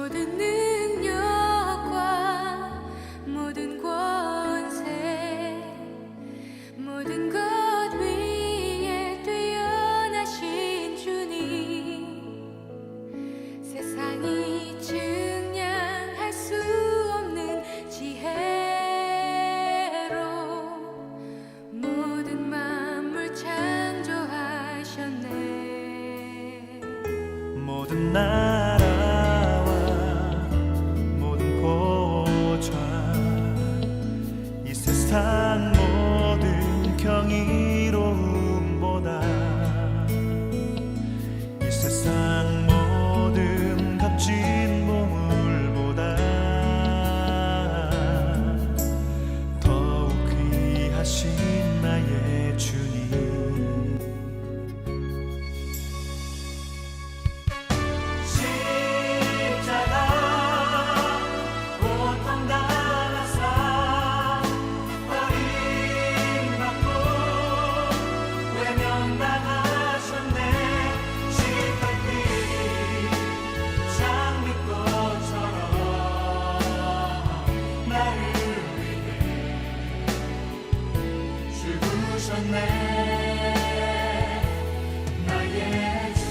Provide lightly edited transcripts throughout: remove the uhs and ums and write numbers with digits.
모든 능력과 모든 권세 모든 것 위에 뛰어나신 주님 세상이 측량할 수 없는 지혜로 모든 만물 창조하셨네. 모든 나라와 모든 고좌 이 세상 모든 경이로움보다 이 세상 모든 값진 보물보다 더욱 귀하신 나의 주님. 나의 주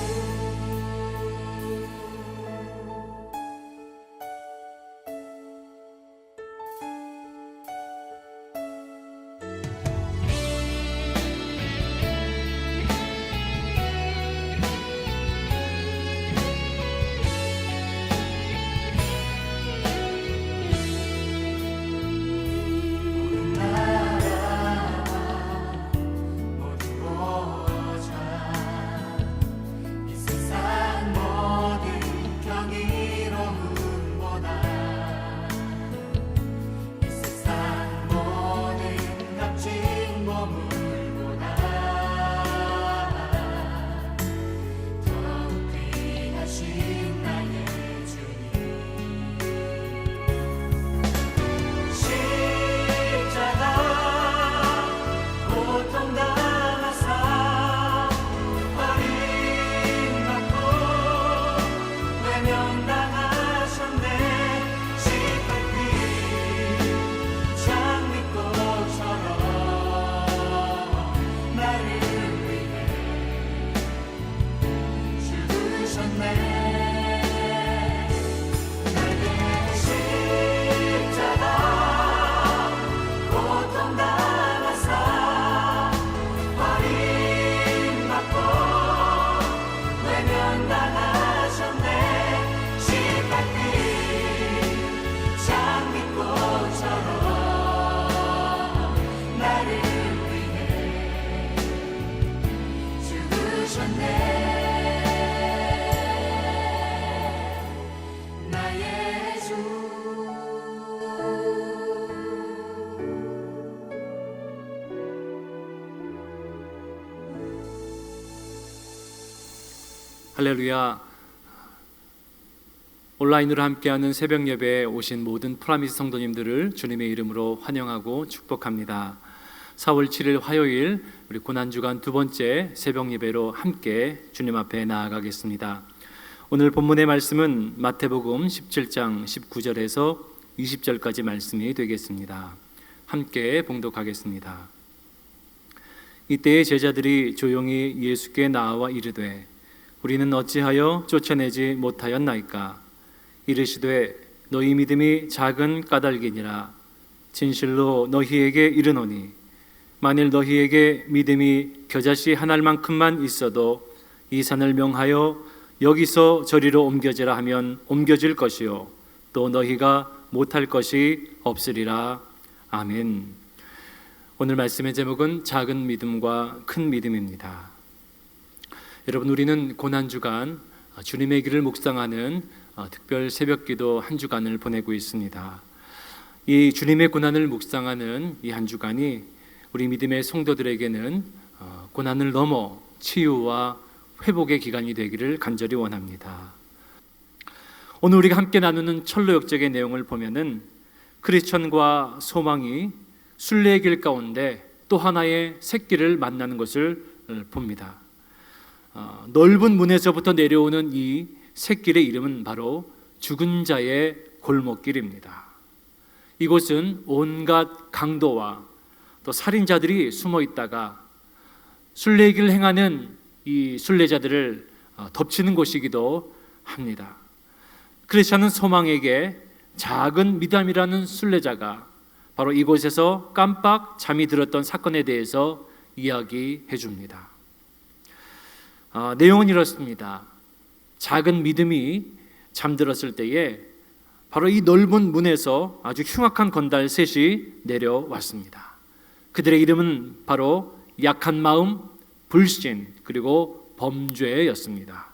할렐루야. 온라인으로 함께하는 새벽 예배에 오신 모든 프라미스 성도님들을 주님의 이름으로 환영하고 축복합니다. 4월 7일 화요일 우리 고난주간 두 번째 새벽 예배로 함께 주님 앞에 나아가겠습니다. 오늘 본문의 말씀은 마태복음 17장 19절에서 20절까지 말씀이 되겠습니다. 함께 봉독하겠습니다. 이때의 제자들이 조용히 예수께 나와 이르되 우리는 어찌하여 쫓아내지 못하였나이까? 이르시되 너희 믿음이 작은 까닭이니라. 진실로 너희에게 이르노니 만일 너희에게 믿음이 겨자씨 한 알만큼만 있어도 이 산을 명하여 여기서 저리로 옮겨지라 하면 옮겨질 것이요 또 너희가 못할 것이 없으리라. 아멘. 오늘 말씀의 제목은 작은 믿음과 큰 믿음입니다. 여러분, 우리는 고난주간 주님의 길을 묵상하는 특별 새벽기도 한 주간을 보내고 있습니다. 이 주님의 고난을 묵상하는 이 한 주간이 우리 믿음의 성도들에게는 고난을 넘어 치유와 회복의 기간이 되기를 간절히 원합니다. 오늘 우리가 함께 나누는 철로 역적의 내용을 보면은 크리스천과 소망이 순례의 길 가운데 또 하나의 새길을 만나는 것을 봅니다. 넓은 문에서부터 내려오는 이 샛길의 이름은 바로 죽은 자의 골목길입니다. 이곳은 온갖 강도와 또 살인자들이 숨어 있다가 순례길을 행하는 이 순례자들을 덮치는 곳이기도 합니다. 크리스찬은 소망에게 작은 미담이라는 순례자가 바로 이곳에서 깜빡 잠이 들었던 사건에 대해서 이야기해 줍니다. 내용은 이렇습니다. 작은 믿음이 잠들었을 때에 바로 이 넓은 문에서 아주 흉악한 건달 셋이 내려왔습니다. 그들의 이름은 바로 약한 마음, 불신, 그리고 범죄였습니다.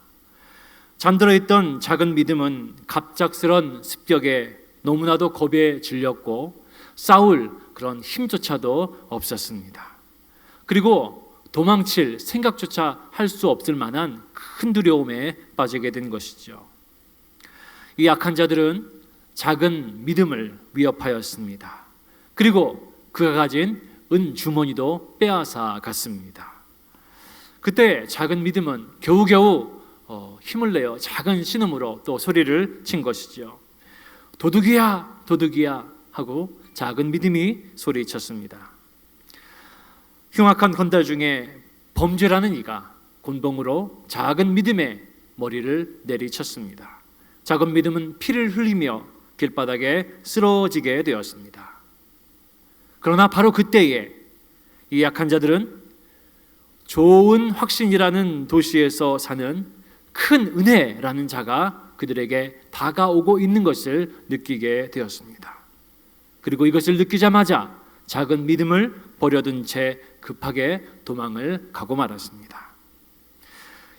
잠들어 있던 작은 믿음은 갑작스런 습격에 너무나도 겁에 질렸고 싸울 그런 힘조차도 없었습니다. 그리고 도망칠 생각조차 할 수 없을 만한 큰 두려움에 빠지게 된 것이죠. 이 약한 자들은 작은 믿음을 위협하였습니다. 그리고 그가 가진 은 주머니도 빼앗아 갔습니다. 그때 작은 믿음은 겨우겨우 힘을 내어 작은 신음으로 또 소리를 친 것이죠. 도둑이야, 도둑이야 하고 작은 믿음이 소리쳤습니다. 흉악한 건달 중에 범죄라는 이가 곤봉으로 작은 믿음의 머리를 내리쳤습니다. 작은 믿음은 피를 흘리며 길바닥에 쓰러지게 되었습니다. 그러나 바로 그때에 이 약한 자들은 좋은 확신이라는 도시에서 사는 큰 은혜라는 자가 그들에게 다가오고 있는 것을 느끼게 되었습니다. 그리고 이것을 느끼자마자 작은 믿음을 버려둔 채 급하게 도망을 가고 말았습니다.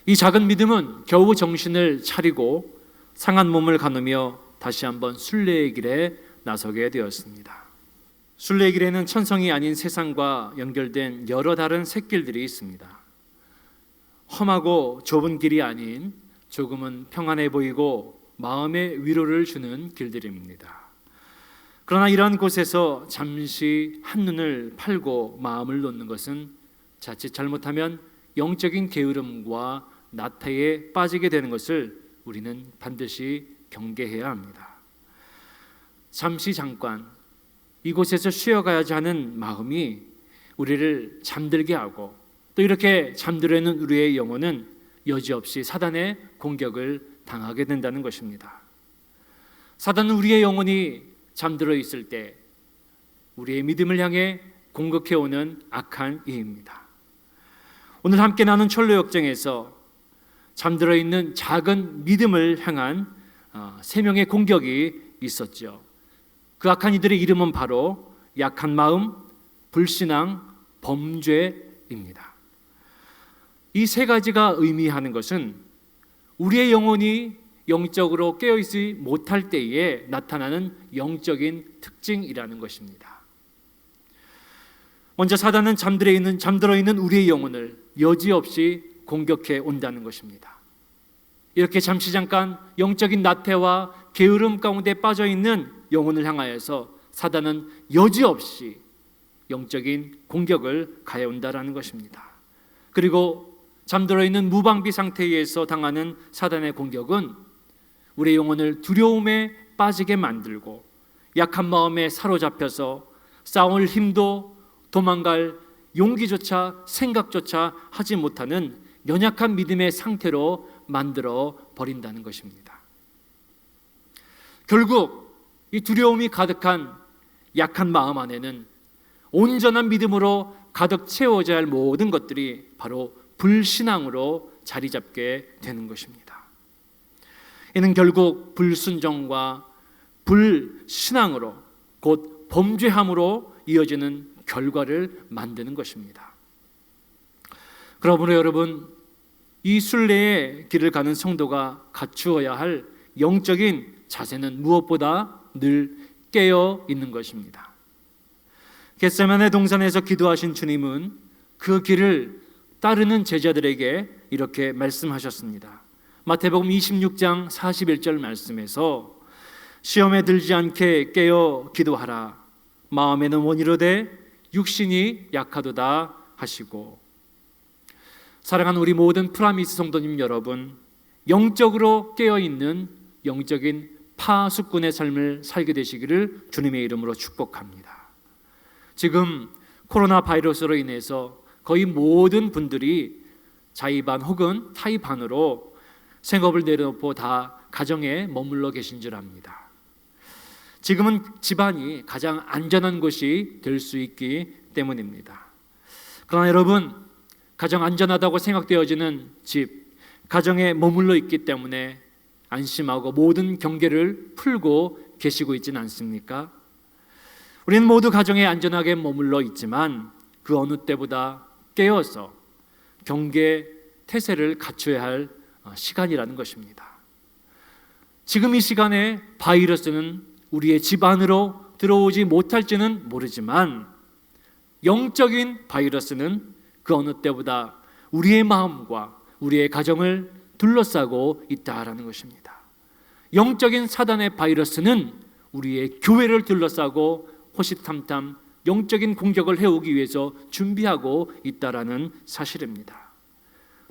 이 작은 믿음은 겨우 정신을 차리고 상한 몸을 가누며 다시 한번 순례의 길에 나서게 되었습니다. 순례의 길에는 천성이 아닌 세상과 연결된 여러 다른 샛길들이 있습니다. 험하고 좁은 길이 아닌 조금은 평안해 보이고 마음의 위로를 주는 길들입니다. 그러나 이러한 곳에서 잠시 한눈을 팔고 마음을 놓는 것은 자칫 잘못하면 영적인 게으름과 나태에 빠지게 되는 것을 우리는 반드시 경계해야 합니다. 잠시 잠깐 이곳에서 쉬어가야지 하는 마음이 우리를 잠들게 하고 또 이렇게 잠들어 있는 우리의 영혼은 여지없이 사단의 공격을 당하게 된다는 것입니다. 사단은 우리의 영혼이 잠들어 있을 때 우리의 믿음을 향해 공격해오는 악한 이입니다. 오늘 함께 나눈 철로 역정에서 잠들어 있는 작은 믿음을 향한 3명의 공격이 있었죠. 그 악한 이들의 이름은 바로 약한 마음, 불신앙, 범죄입니다. 이 3가지가 의미하는 것은 우리의 영혼이 영적으로 깨어있지 못할 때에 나타나는 영적인 특징이라는 것입니다. 먼저 사단은 잠들어 있는 우리의 영혼을 여지없이 공격해 온다는 것입니다. 이렇게 잠시 잠깐 영적인 나태와 게으름 가운데 빠져 있는 영혼을 향하여서 사단은 여지없이 영적인 공격을 가해온다라는 것입니다. 그리고 잠들어 있는 무방비 상태에서 당하는 사단의 공격은 우리의 영혼을 두려움에 빠지게 만들고 약한 마음에 사로잡혀서 싸울 힘도 도망갈 용기조차 생각조차 하지 못하는 연약한 믿음의 상태로 만들어 버린다는 것입니다. 결국 이 두려움이 가득한 약한 마음 안에는 온전한 믿음으로 가득 채워져야 할 모든 것들이 바로 불신앙으로 자리 잡게 되는 것입니다. 이는 결국 불순종과 불신앙으로 곧 범죄함으로 이어지는 결과를 만드는 것입니다. 그러므로 여러분, 이 순례의 길을 가는 성도가 갖추어야 할 영적인 자세는 무엇보다 늘 깨어 있는 것입니다. 겟세마네 동산에서 기도하신 주님은 그 길을 따르는 제자들에게 이렇게 말씀하셨습니다. 마태복음 26장 41절 말씀에서 시험에 들지 않게 깨어 기도하라. 마음에는 원이로되 육신이 약하도다 하시고. 사랑하는 우리 모든 프라미스 성도님 여러분, 영적으로 깨어있는 영적인 파수꾼의 삶을 살게 되시기를 주님의 이름으로 축복합니다. 지금 코로나 바이러스로 인해서 거의 모든 분들이 자의반 혹은 타의반으로 생업을 내려놓고 다 가정에 머물러 계신 줄 압니다. 지금은 집안이 가장 안전한 곳이 될 수 있기 때문입니다. 그러나 여러분, 가장 안전하다고 생각되어지는 집, 가정에 머물러 있기 때문에 안심하고 모든 경계를 풀고 계시고 있지는 않습니까? 우리는 모두 가정에 안전하게 머물러 있지만 그 어느 때보다 깨어서 경계 태세를 갖춰야 할 시간이라는 것입니다. 지금 이 시간에 바이러스는 우리의 집 안으로 들어오지 못할지는 모르지만 영적인 바이러스는 그 어느 때보다 우리의 마음과 우리의 가정을 둘러싸고 있다라는 것입니다. 영적인 사단의 바이러스는 우리의 교회를 둘러싸고 호시탐탐 영적인 공격을 해오기 위해서 준비하고 있다라는 사실입니다.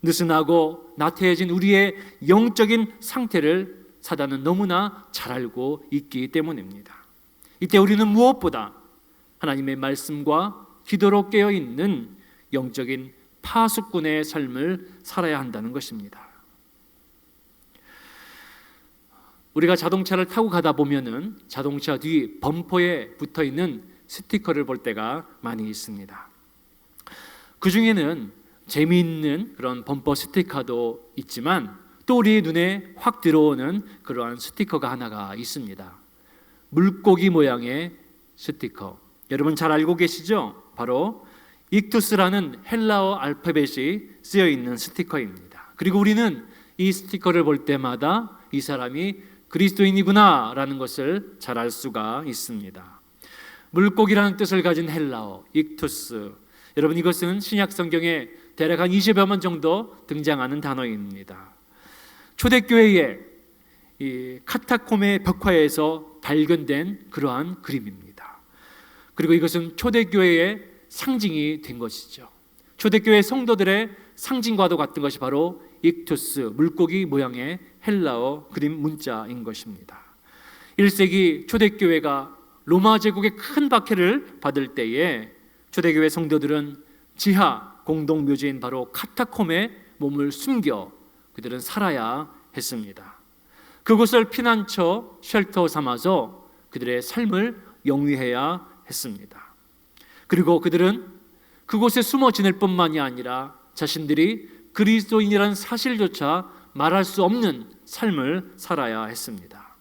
느슨하고 나태해진 우리의 영적인 상태를 사단은 너무나 잘 알고 있기 때문입니다. 이때 우리는 무엇보다 하나님의 말씀과 기도로 깨어있는 영적인 파수꾼의 삶을 살아야 한다는 것입니다. 우리가 자동차를 타고 가다 보면은 자동차 뒤 범퍼에 붙어있는 스티커를 볼 때가 많이 있습니다. 그 중에는 재미있는 그런 범퍼 스티커도 있지만 또 우리 눈에 확 들어오는 그러한 스티커가 하나가 있습니다. 물고기 모양의 스티커. 여러분 잘 알고 계시죠? 바로 익투스라는 헬라어 알파벳이 쓰여 있는 스티커입니다. 그리고 우리는 이 스티커를 볼 때마다 이 사람이 그리스도인이구나 라는 것을 잘 알 수가 있습니다. 물고기라는 뜻을 가진 헬라어 익투스, 여러분 이것은 신약 성경에 대략 한 20여 번 정도 등장하는 단어입니다. 초대교회의 이 카타콤의 벽화에서 발견된 그러한 그림입니다. 그리고 이것은 초대교회의 상징이 된 것이죠. 초대교회 성도들의 상징과도 같은 것이 바로 익투스, 물고기 모양의 헬라어 그림 문자인 것입니다. 1세기 초대교회가 로마 제국의 큰 박해를 받을 때에 초대교회 성도들은 지하 공동묘지인 바로 카타콤에 몸을 숨겨 그들은 살아야 했습니다. 그곳을 피난처 쉘터 삼아서 그들의 삶을 영위해야 했습니다. 그리고 그들은 그곳에 숨어 지낼 뿐만이 아니라 자신들이 그리스도인이라는 사실조차 말할 수 없는 삶을 살아야 했습니다.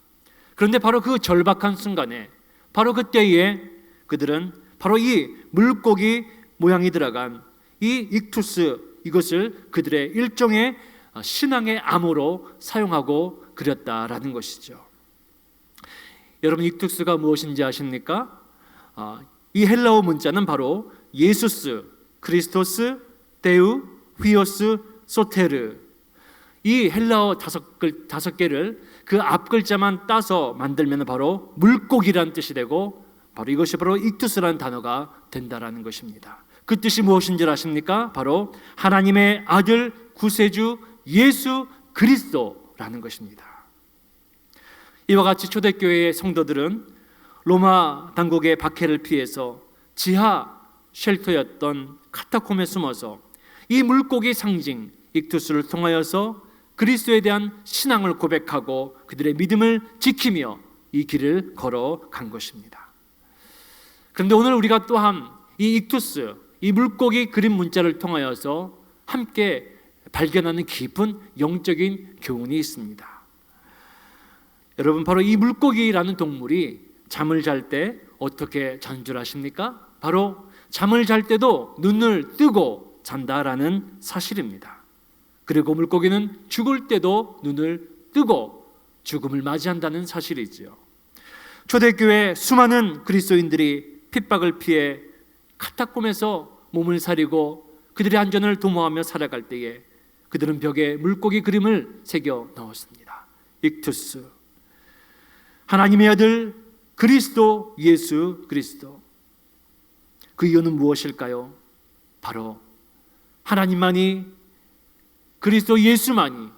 그런데 바로 그 절박한 순간에, 바로 그때에 그들은 바로 이 물고기 모양이 들어간 이 익투스, 이것을 그들의 일종의 신앙의 암호로 사용하고 그렸다라는 것이죠. 여러분 익투스가 무엇인지 아십니까? 이 헬라어 문자는 바로 예수스, 크리스토스, 데우, 휘오스, 소테르, 이 헬라어 다섯 개를 그 앞 글자만 따서 만들면 바로 물고기라는 뜻이 되고 바로 이것이 바로 익투스라는 단어가 된다라는 것입니다. 그 뜻이 무엇인지 아십니까? 바로 하나님의 아들 구세주 예수 그리스도라는 것입니다. 이와 같이 초대교회의 성도들은 로마 당국의 박해를 피해서 지하 쉘터였던 카타콤에 숨어서 이 물고기 상징 익투스를 통하여서 그리스도에 대한 신앙을 고백하고 그들의 믿음을 지키며 이 길을 걸어간 것입니다. 그런데 오늘 우리가 또한 이 익투스, 이 물고기 그림 문자를 통하여서 함께 발견하는 깊은 영적인 교훈이 있습니다. 여러분 바로 이 물고기라는 동물이 잠을 잘 때 어떻게 자는 줄 아십니까? 바로 잠을 잘 때도 눈을 뜨고 잔다라는 사실입니다. 그리고 물고기는 죽을 때도 눈을 뜨고 죽음을 맞이한다는 사실이지요. 초대교회 수많은 그리스도인들이 핍박을 피해 카타콤에서 몸을 사리고 그들의 안전을 도모하며 살아갈 때에 그들은 벽에 물고기 그림을 새겨 넣었습니다. 익투스, 하나님의 아들 그리스도 예수 그리스도. 그 이유는 무엇일까요? 바로 하나님만이, 그리스도 예수만이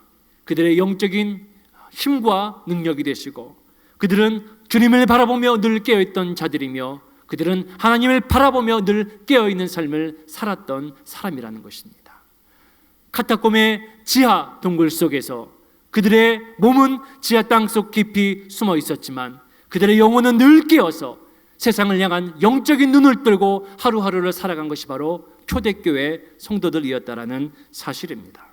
그들의 영적인 힘과 능력이 되시고 그들은 주님을 바라보며 늘 깨어있던 자들이며 그들은 하나님을 바라보며 늘 깨어있는 삶을 살았던 사람이라는 것입니다. 카타콤의 지하 동굴 속에서 그들의 몸은 지하 땅속 깊이 숨어 있었지만 그들의 영혼은 늘 깨어서 세상을 향한 영적인 눈을 뜨고 하루하루를 살아간 것이 바로 초대교회 성도들이었다라는 사실입니다.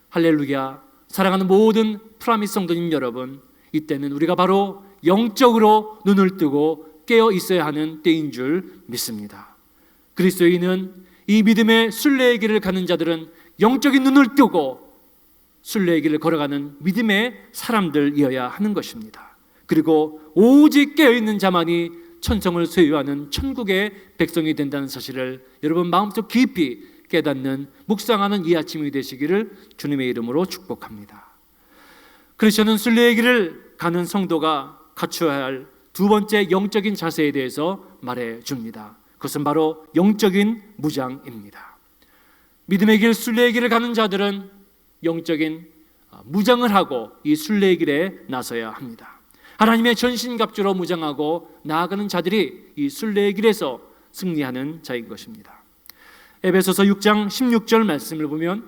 할렐루야. 사랑하는 모든 프라미스 성도님 여러분, 이때는 우리가 바로 영적으로 눈을 뜨고 깨어 있어야 하는 때인 줄 믿습니다. 그리스도인은 이 믿음의 순례의 길을 가는 자들은 영적인 눈을 뜨고 순례의 길을 걸어가는 믿음의 사람들이어야 하는 것입니다. 그리고 오직 깨어있는 자만이 천성을 소유하는 천국의 백성이 된다는 사실을 여러분 마음속 깊이 깨닫는 묵상하는 이 아침이 되시기를 주님의 이름으로 축복합니다. 크리스천은 순례의 길을 가는 성도가 갖추어야 할 두 번째 영적인 자세에 대해서 말해줍니다. 그것은 바로 영적인 무장입니다. 믿음의 길, 순례의 길을 가는 자들은 영적인 무장을 하고 이 순례의 길에 나서야 합니다. 하나님의 전신갑주로 무장하고 나아가는 자들이 이 순례의 길에서 승리하는 자인 것입니다. 에베소서 6장 16절 말씀을 보면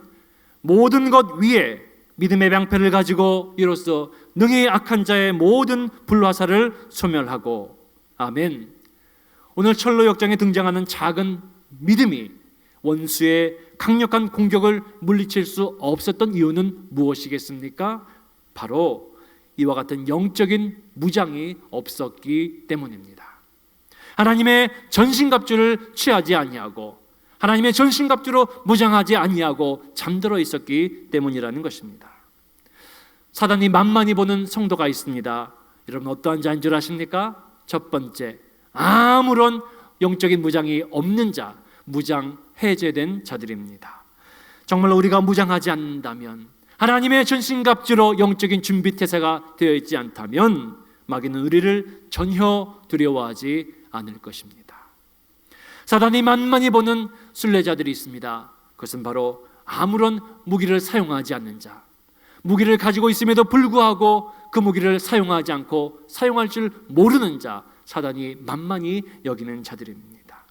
모든 것 위에 믿음의 방패를 가지고 이로써 능히 악한 자의 모든 불화살을 소멸하고. 아멘. 오늘 철로 역정에 등장하는 작은 믿음이 원수의 강력한 공격을 물리칠 수 없었던 이유는 무엇이겠습니까? 바로 이와 같은 영적인 무장이 없었기 때문입니다. 하나님의 전신갑주를 취하지 아니하고 하나님의 전신갑주로 무장하지 아니하고 잠들어 있었기 때문이라는 것입니다. 사단이 만만히 보는 성도가 있습니다. 여러분 어떠한 자인 줄 아십니까? 첫 번째, 아무런 영적인 무장이 없는 자, 무장 해제된 자들입니다. 정말로 우리가 무장하지 않는다면, 하나님의 전신갑주로 영적인 준비태세가 되어 있지 않다면 마귀는 우리를 전혀 두려워하지 않을 것입니다. 사단이 만만히 보는 순례자들이 있습니다. 그것은 바로 아무런 무기를 사용하지 않는 자, 무기를 가지고 있음에도 불구하고 그 무기를 사용하지 않고 사용할 줄 모르는 자, 사단이 만만히 여기는 자들입니다.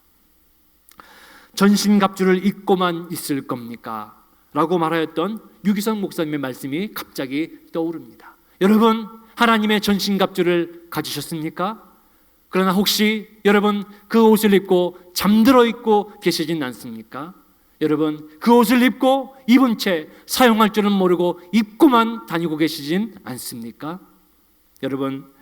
전신갑주를 입고만 있을 겁니까? 라고 말하였던 유기성 목사님의 말씀이 갑자기 떠오릅니다. 여러분, 하나님의 전신갑주를 가지셨습니까? 그러나 혹시 여러분 그 옷을 입고 잠들어 있고 계시진 않습니까? 여러분 그 옷을 입고 입은 채 사용할 줄은 모르고 입고만 다니고 계시진 않습니까? 여러분,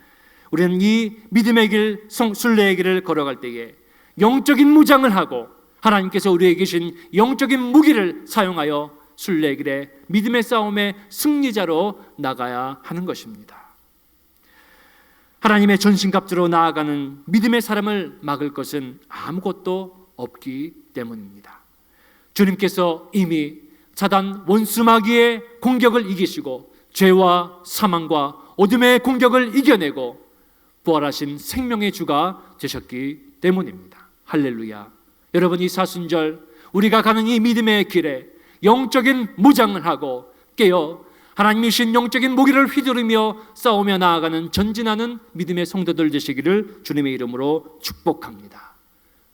우리는 이 믿음의 길, 순례의 길을 걸어갈 때에 영적인 무장을 하고 하나님께서 우리에게 계신 영적인 무기를 사용하여 순례의 길에 믿음의 싸움의 승리자로 나가야 하는 것입니다. 하나님의 전신갑주로 나아가는 믿음의 사람을 막을 것은 아무것도 없기 때문입니다. 주님께서 이미 사단 원수 마귀의 공격을 이기시고 죄와 사망과 어둠의 공격을 이겨내고 부활하신 생명의 주가 되셨기 때문입니다. 할렐루야. 여러분, 이 사순절 우리가 가는 이 믿음의 길에 영적인 무장을 하고 깨어 하나님이 주신 영적인 무기를 휘두르며 싸우며 나아가는 전진하는 믿음의 성도들 되시기를 주님의 이름으로 축복합니다.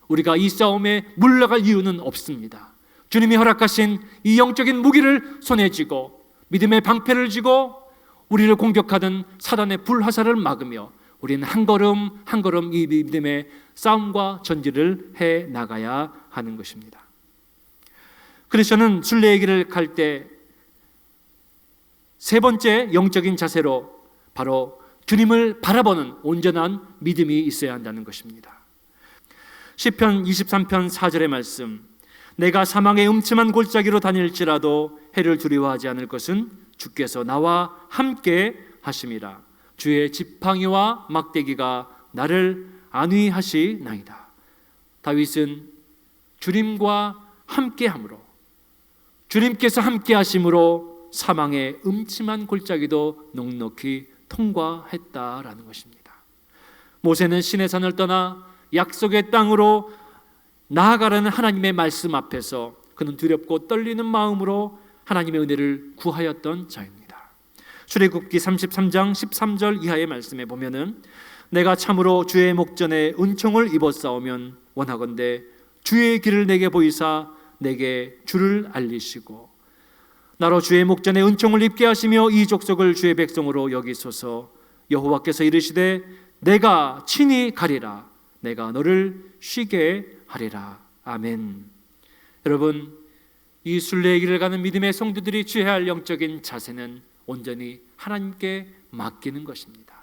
우리가 이 싸움에 물러갈 이유는 없습니다. 주님이 허락하신 이 영적인 무기를 손에 쥐고 믿음의 방패를 쥐고 우리를 공격하던 사단의 불화살을 막으며 우리는 한 걸음 한 걸음 이 믿음의 싸움과 전진을 해 나가야 하는 것입니다. 크리스천은 순례의 길을 갈 때 세 번째 영적인 자세로 바로 주님을 바라보는 온전한 믿음이 있어야 한다는 것입니다. 시편 23편 4절의 말씀, 내가 사망의 음침한 골짜기로 다닐지라도 해를 두려워하지 않을 것은 주께서 나와 함께 하심이라. 주의 지팡이와 막대기가 나를 안위하시나이다. 다윗은 주님과 함께함으로, 주님께서 함께하심으로 사망의 음침한 골짜기도 넉넉히 통과했다라는 것입니다. 모세는 시내산을 떠나 약속의 땅으로 나아가라는 하나님의 말씀 앞에서 그는 두렵고 떨리는 마음으로 하나님의 은혜를 구하였던 자입니다. 출애굽기 33장 13절 이하의 말씀에 보면은 내가 참으로 주의 목전에 은총을 입었사오면 원하건대 주의 길을 내게 보이사 내게 주를 알리시고 나로 주의 목전에 은총을 입게 하시며 이 족속을 주의 백성으로 여기소서. 여호와께서 이르시되 내가 친히 가리라. 내가 너를 쉬게 하리라. 아멘. 여러분, 이 순례의 길을 가는 믿음의 성도들이 취해야 할 영적인 자세는 온전히 하나님께 맡기는 것입니다.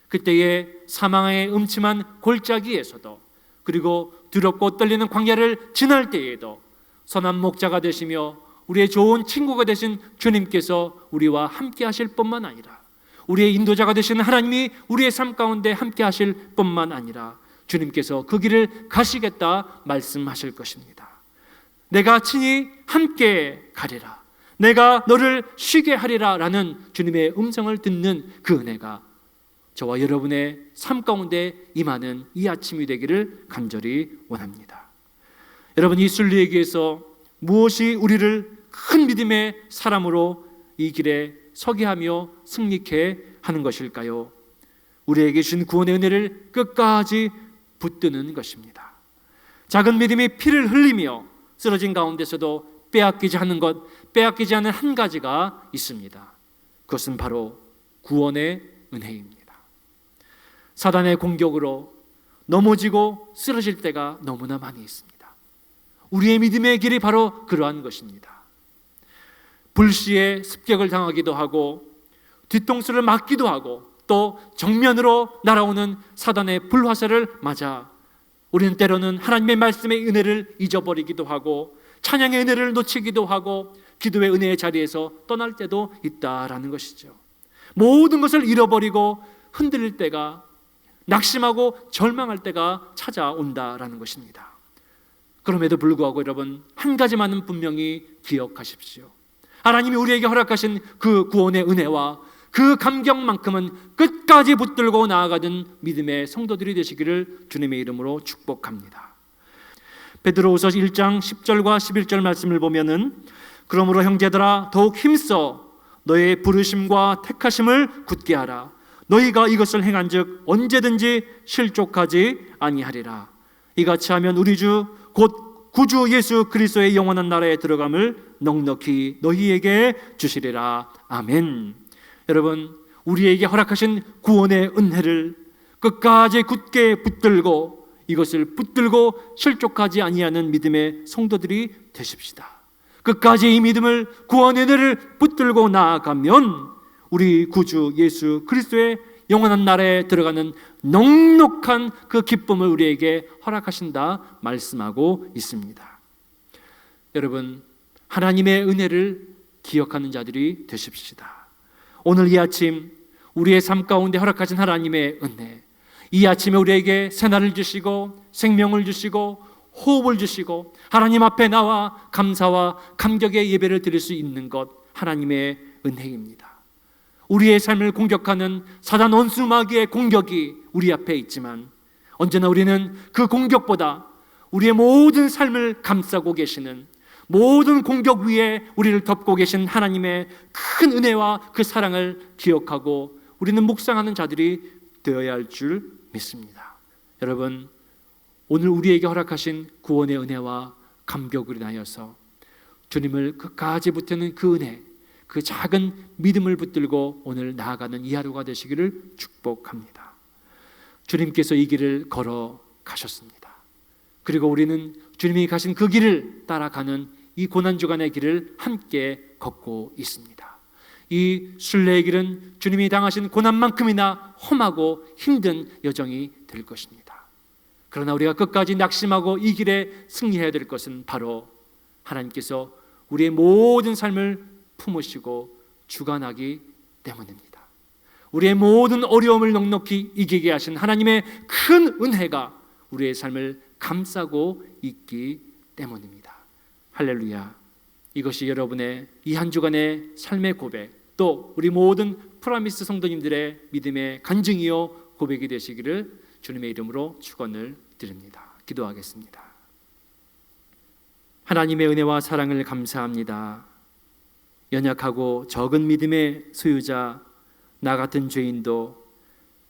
그때의 사망의 음침한 골짜기에서도, 그리고 두렵고 떨리는 광야를 지날 때에도 선한 목자가 되시며 우리의 좋은 친구가 되신 주님께서 우리와 함께 하실 뿐만 아니라, 우리의 인도자가 되시는 하나님이 우리의 삶 가운데 함께 하실 뿐만 아니라 주님께서 그 길을 가시겠다 말씀하실 것입니다. 내가 친히 함께 가리라, 내가 너를 쉬게 하리라 라는 주님의 음성을 듣는 그 은혜가 저와 여러분의 삶 가운데 임하는 이 아침이 되기를 간절히 원합니다. 여러분, 이 순례기에서 무엇이 우리를 큰 믿음의 사람으로 이 길에 서게 하며 승리케 하는 것일까요? 우리에게 주신 구원의 은혜를 끝까지 붙드는 것입니다. 작은 믿음이 피를 흘리며 쓰러진 가운데서도 빼앗기지 않는 것, 빼앗기지 않는 한 가지가 있습니다. 그것은 바로 구원의 은혜입니다. 사단의 공격으로 넘어지고 쓰러질 때가 너무나 많이 있습니다. 우리의 믿음의 길이 바로 그러한 것입니다. 불시에 습격을 당하기도 하고 뒤통수를 맞기도 하고 또 정면으로 날아오는 사단의 불화살을 맞아 우리는 때로는 하나님의 말씀의 은혜를 잊어버리기도 하고 찬양의 은혜를 놓치기도 하고 기도의 은혜의 자리에서 떠날 때도 있다라는 것이죠. 모든 것을 잃어버리고 흔들릴 때가, 낙심하고 절망할 때가 찾아온다라는 것입니다. 그럼에도 불구하고 여러분, 한 가지만은 분명히 기억하십시오. 하나님이 우리에게 허락하신 그 구원의 은혜와 그 감격만큼은 끝까지 붙들고 나아가던 믿음의 성도들이 되시기를 주님의 이름으로 축복합니다. 베드로후서 1장 10절과 11절 말씀을 보면은 그러므로 형제들아 더욱 힘써 너의 부르심과 택하심을 굳게 하라. 너희가 이것을 행한즉 언제든지 실족하지 아니하리라. 이같이 하면 우리 주 곧 구주 예수 그리스도의 영원한 나라에 들어감을 넉넉히 너희에게 주시리라. 아멘. 여러분, 우리에게 허락하신 구원의 은혜를 끝까지 굳게 붙들고 이것을 붙들고 실족하지 아니하는 믿음의 성도들이 되십시다. 끝까지 이 믿음을, 구원의 은혜를 붙들고 나아가면 우리 구주 예수 그리스도의 영원한 나라에 들어가는 넉넉한 그 기쁨을 우리에게 허락하신다 말씀하고 있습니다. 여러분, 하나님의 은혜를 기억하는 자들이 되십시다. 오늘 이 아침 우리의 삶 가운데 허락하신 하나님의 은혜, 이 아침에 우리에게 새날을 주시고 생명을 주시고 호흡을 주시고 하나님 앞에 나와 감사와 감격의 예배를 드릴 수 있는 것, 하나님의 은혜입니다. 우리의 삶을 공격하는 사단 원수 마귀의 공격이 우리 앞에 있지만 언제나 우리는 그 공격보다 우리의 모든 삶을 감싸고 계시는, 모든 공격 위에 우리를 덮고 계신 하나님의 큰 은혜와 그 사랑을 기억하고 우리는 묵상하는 자들이 되어야 할 줄 믿습니다. 여러분, 오늘 우리에게 허락하신 구원의 은혜와 감격을 인하여서 주님을 끝까지 붙드는 그 은혜, 그 작은 믿음을 붙들고 오늘 나아가는 이 하루가 되시기를 축복합니다. 주님께서 이 길을 걸어 가셨습니다. 그리고 우리는 주님이 가신 그 길을 따라가는 이 고난주간의 길을 함께 걷고 있습니다. 이 순례의 길은 주님이 당하신 고난만큼이나 험하고 힘든 여정이 될 것입니다. 그러나 우리가 끝까지 낙심하고 이 길에 승리해야 될 것은 바로 하나님께서 우리의 모든 삶을 품으시고 주관하기 때문입니다. 우리의 모든 어려움을 넉넉히 이기게 하신 하나님의 큰 은혜가 우리의 삶을 감싸고 있기 때문입니다. 할렐루야. 이것이 여러분의 이 한 주간의 삶의 고백, 또 우리 모든 프라미스 성도님들의 믿음의 간증이요 고백이 되시기를 주님의 이름으로 축원을 드립니다. 기도하겠습니다. 하나님의 은혜와 사랑을 감사합니다. 연약하고 적은 믿음의 소유자 나 같은 죄인도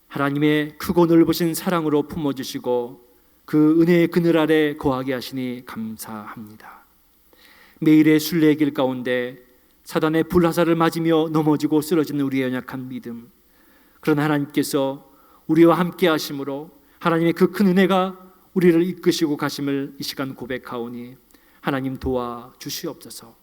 하나님의 크고 넓으신 사랑으로 품어주시고 그 은혜의 그늘 아래 거하게 하시니 감사합니다. 매일의 순례의 길 가운데 사단의 불화살을 맞으며 넘어지고 쓰러지는 우리의 연약한 믿음, 그러나 하나님께서 우리와 함께 하심으로 하나님의 그 큰 은혜가 우리를 이끄시고 가심을 이 시간 고백하오니 하나님 도와주시옵소서.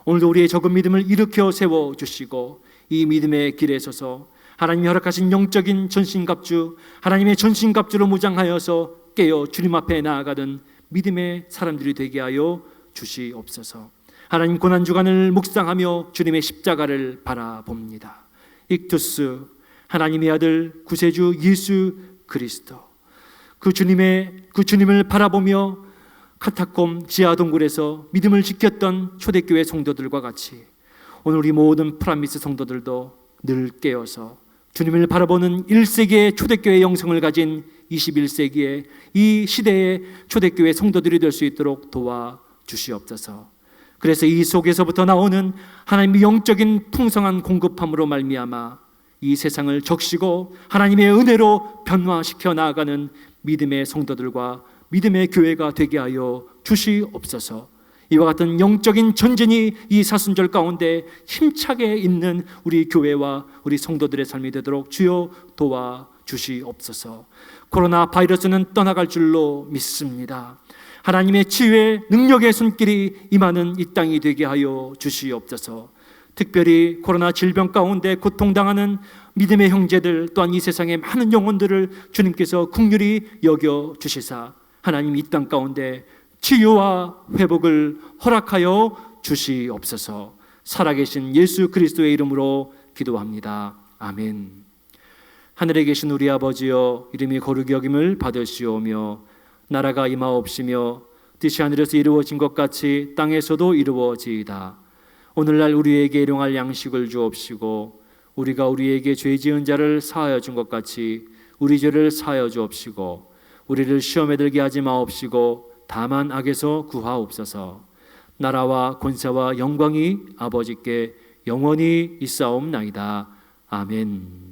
오늘도 우리의 적은 믿음을 일으켜 세워주시고 이 믿음의 길에 서서 하나님이 허락하신 영적인 전신갑주, 하나님의 전신갑주로 무장하여서 깨어 주님 앞에 나아가는 믿음의 사람들이 되게 하여 주시옵소서. 하나님 고난주간을 묵상하며 주님의 십자가를 바라봅니다. 익투스, 하나님의 아들 구세주 예수 그리스도, 그 주님을 바라보며 카타콤 지하 동굴에서 믿음을 지켰던 초대교회 성도들과 같이 오늘 우리 모든 프라미스 성도들도 늘 깨어서 주님을 바라보는 1세기의 초대교회 영성을 가진 21세기의 이 시대의 초대교회 성도들이 될 수 있도록 도와주시옵소서. 그래서 이 속에서부터 나오는 하나님의 영적인 풍성한 공급함으로 말미암아 이 세상을 적시고 하나님의 은혜로 변화시켜 나아가는 믿음의 성도들과 믿음의 교회가 되게 하여 주시옵소서. 이와 같은 영적인 전쟁이 이 사순절 가운데 힘차게 있는 우리 교회와 우리 성도들의 삶이 되도록 주여 도와주시옵소서. 코로나 바이러스는 떠나갈 줄로 믿습니다. 하나님의 치유의 능력의 손길이 임하는 이 땅이 되게 하여 주시옵소서. 특별히 코로나 질병 가운데 고통당하는 믿음의 형제들, 또한 이 세상의 많은 영혼들을 주님께서 긍휼히 여겨 주시사 하나님 이 땅 가운데 치유와 회복을 허락하여 주시옵소서. 살아계신 예수 그리스도의 이름으로 기도합니다. 아멘. 하늘에 계신 우리 아버지여, 이름이 거룩히 여김을 받으시오며 나라가 임하옵시며 뜻이 하늘에서 이루어진 것 같이 땅에서도 이루어지이다. 오늘날 우리에게 일용할 양식을 주옵시고 우리가 우리에게 죄 지은 자를 사하여 준 것 같이 우리 죄를 사하여 주옵시고 우리를 시험에 들게 하지 마옵시고 다만 악에서 구하옵소서. 나라와 권세와 영광이 아버지께 영원히 있사옵나이다. 아멘.